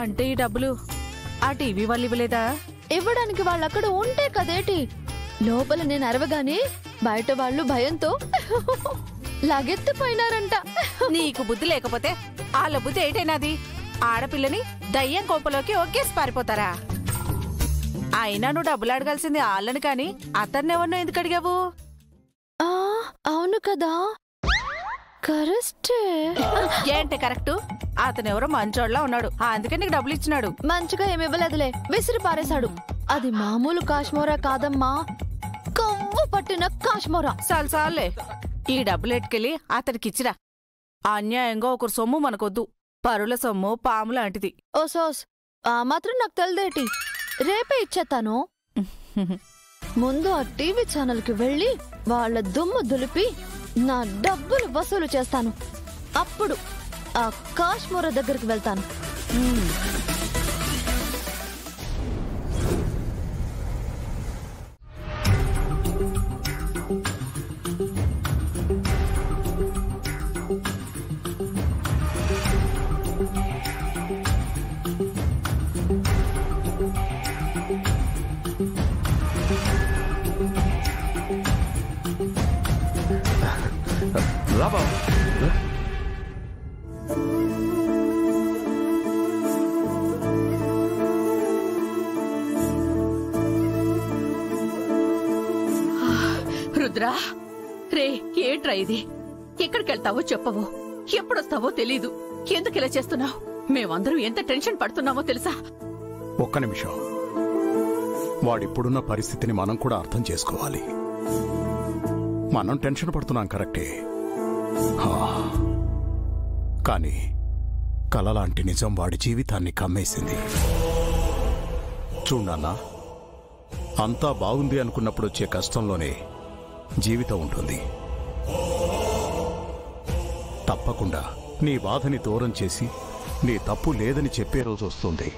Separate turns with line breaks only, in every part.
అంటే ఈ డబ్బులు ఆ టీవీ వాళ్ళు ఇవ్వలేదా?
ఇవ్వడానికి వాళ్ళక్కడ ఉంటే కదేటి. లోపల నేను అరవగానే బయట వాళ్ళు భయంతో లగెత్తిపోయినారంట.
నీకు బుద్ధి లేకపోతే వాళ్ళ బుద్ధి ఏంటైనాది? ఆడపిల్లని దయ్యం కొంపలోకి ఒకేసి పారిపోతారా? అయినా నువ్వు డబ్బులు అడగాల్సింది వాళ్ళని కాని అతన్నెవరినో ఎందుకు అడిగావు?
అవును కదా, కరెక్టే.
ఏంటి కరెక్ట్? అతనెవరో మంచోడ్లా ఉన్నాడు, అందుకే నీకు డబ్బులు ఇచ్చినాడు.
మంచిగా ఏమివ్వలేదులే, విసిరి పారేశాడు. అది మామూలు కాశ్మోరా కాదమ్మా, కొవ్వు పట్టిన కాశ్మోరా.
సాలే ఈ డబ్బులు ఎట్టుకెళ్ళి అతనికిచ్చిరా. అన్యాయంగా ఒకరు సొమ్ము మనకొద్దు. పరుల సొమ్ము పాము లాంటిది.
ఓ సోస్, ఆ మాత్రం నాకు తెలదేటి. రేపే ఇచ్చేతాను. ముందు ఆ టీవీ ఛానల్ కి వెళ్ళి వాళ్ళ దుమ్ము దులిపి నా డబ్బులు వసూలు చేస్తాను. అప్పుడు ఆ కాశ్మోరా దగ్గరికి వెళ్తాను.
రుద్రా, రే ఏంట్రా ఇది? ఎక్కడికెళ్తావో చెప్పవు, ఎప్పుడొస్తావో తెలీదు. ఎందుకు ఇలా చేస్తున్నావు? మేమందరం ఎంత టెన్షన్ పడుతున్నామో తెలుసా?
ఒక్క నిమిషం, వాడిప్పుడున్న పరిస్థితిని మనం కూడా అర్థం చేసుకోవాలి. మనం టెన్షన్ పడుతున్నాం కరెక్టే, కానీ కలలాంటి నిజం వాడి జీవితాన్ని కమ్మేసింది. చూడన్నా, అంతా బాగుంది అనుకున్నప్పుడు వచ్చే కష్టంలోనే జీవితం ఉంటుంది. తప్పకుండా నీ బాధని దూరం చేసి నీ తప్పు లేదని చెప్పే రోజు వస్తుంది.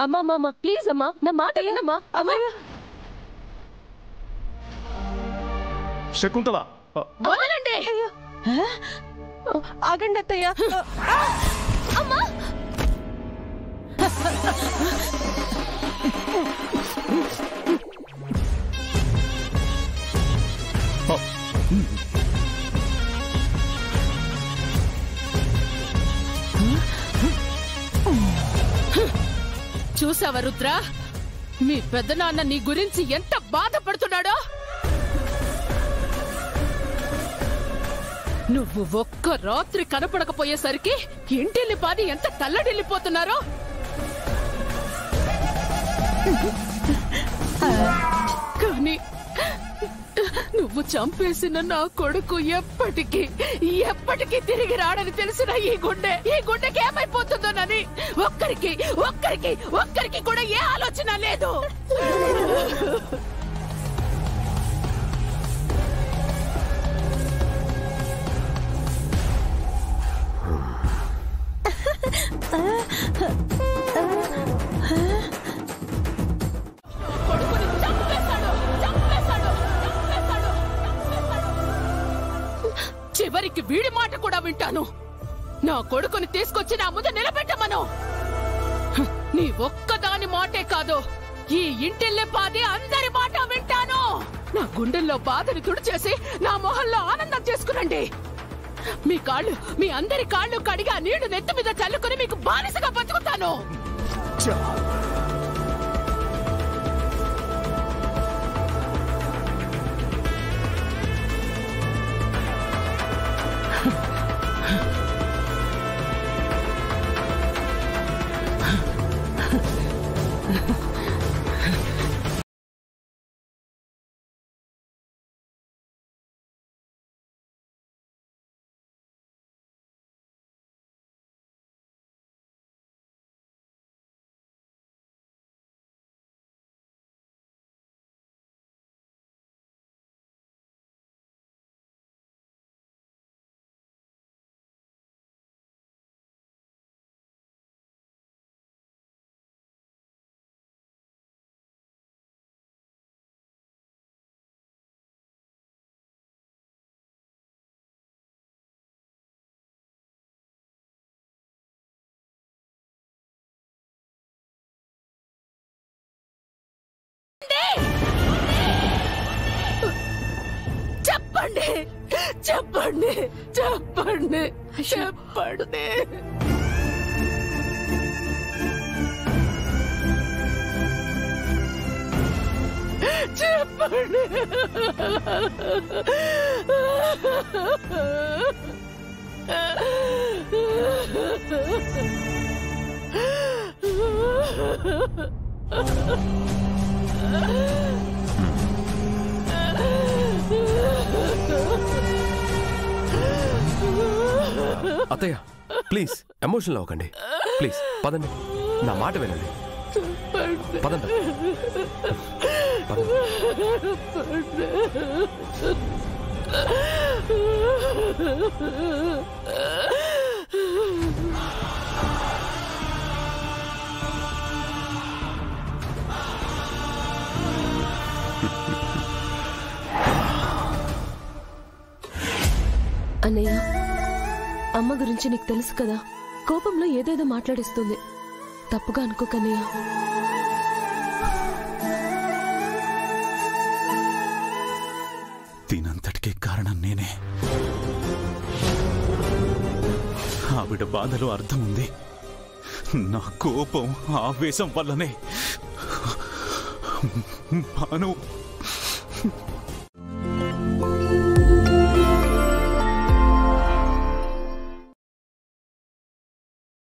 అమ్మా అమ్మా అమ్మా ప్లీజ్ అమ్మా, నా మాట ఏనమ్మా. అమ్మా
శకుంతల,
వదలండి.
ఆగండి అత్తయ్య.
అమ్మా,
చూసావా రుద్ర, మీ పెద్దనాన్న నీ గురించి ఎంత బాధపడుతున్నాడో. నువ్వు ఒక్క రాత్రి కనపడకపోయేసరికి ఇంటిల్లిపాది ఎంత తల్లడిల్లిపోతున్నారో. కానీ నువ్వు చంపేసిన నా కొడుకు ఎప్పటికీ తిరిగి రాడని తెలిసిన ఈ గుండెకి ఏమైపోతుందోనని ఒక్కరికి కూడా ఏ ఆలోచన లేదు. చివరికి వీడి మాట కూడా వింటాను. నా కొడుకుని తీసుకొచ్చి నా ముందు నిలబెట్టమను. నీ ఒక్కదాని మాటే కాదు, ఈ ఇంటిల్లిపాది అందరి మాట వింటాను. నా గుండెల్లో బాధని తుడిచేసి నా మొహంలో ఆనందం చేసుకురండి. మీ అందరి కాళ్ళు కడిగి ఆ నీళ్లు నెత్తి మీద చల్లుకుని మీకు బానిసగా బతుకుతాను. చెప్పండి చెప్పండి చెప్పండి చెప్పండి చెప్పండి
అత్తయ్య ప్లీజ్ ఎమోషనల్ అవ్వకండి ప్లీజ్ పదండి నా మాట వినండి పదండి
అన్నయ్య అమ్మ గురించి నీకు తెలుసు కదా, కోపంలో ఏదేదో మాట్లాడిస్తుంది. తప్పుగా అనుకోకన్నయ్య.
దీనంతటికీ కారణం నేనే. ఆవిడ బాధలో అర్థం ఉంది. నా కోపం ఆవేశం వల్లనే భాను